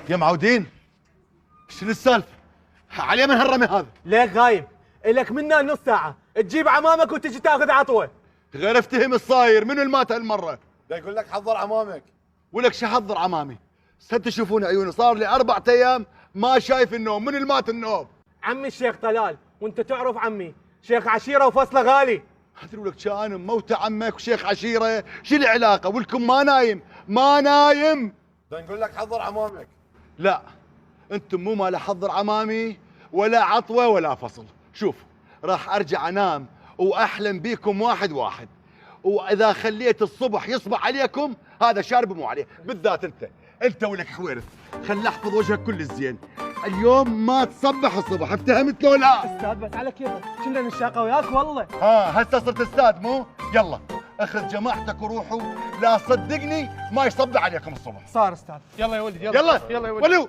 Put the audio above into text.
يا معودين، شنو السالفه؟ علي من هالرمي هذا؟ ليك غايب؟ الك منا نص ساعة تجيب عمامك وتجي تاخذ عطوة. غير افتهم الصاير، منو اللي مات هالمره؟ دا يقول لك حضر عمامك. ولك شو حضر عمامي؟ تشوفون عيوني، صار لي 4 ايام ما شايف النوم، من اللي مات النوم؟ عمي الشيخ طلال، وانت تعرف عمي شيخ عشيرة وفصله غالي. ادري لك كان موت عمك وشيخ عشيره، شو العلاقه؟ ولكم ما نايم ما نايم. دا نقول لك حضر عمامك. لا انتم مو مال احضر عمامي ولا عطوه ولا فصل. شوف، راح ارجع انام واحلم بيكم واحد واحد، واذا خليت الصبح يصبح عليكم هذا شارب مو عليه، بالذات انت ولك حويرث، خل احفظ وجهك كل الزين. اليوم ما تصبح الصبح، افتهمت لو لا؟ استاذ بس على كيفك، كنا نشاقه وياك والله. هسه صرت استاذ مو؟ يلا اخذ جماعتك وروحوا، لا صدقني ما يصبح عليكم الصبح. صار استاذ. يلا يا ولد يلا يلا يا ولد. ولو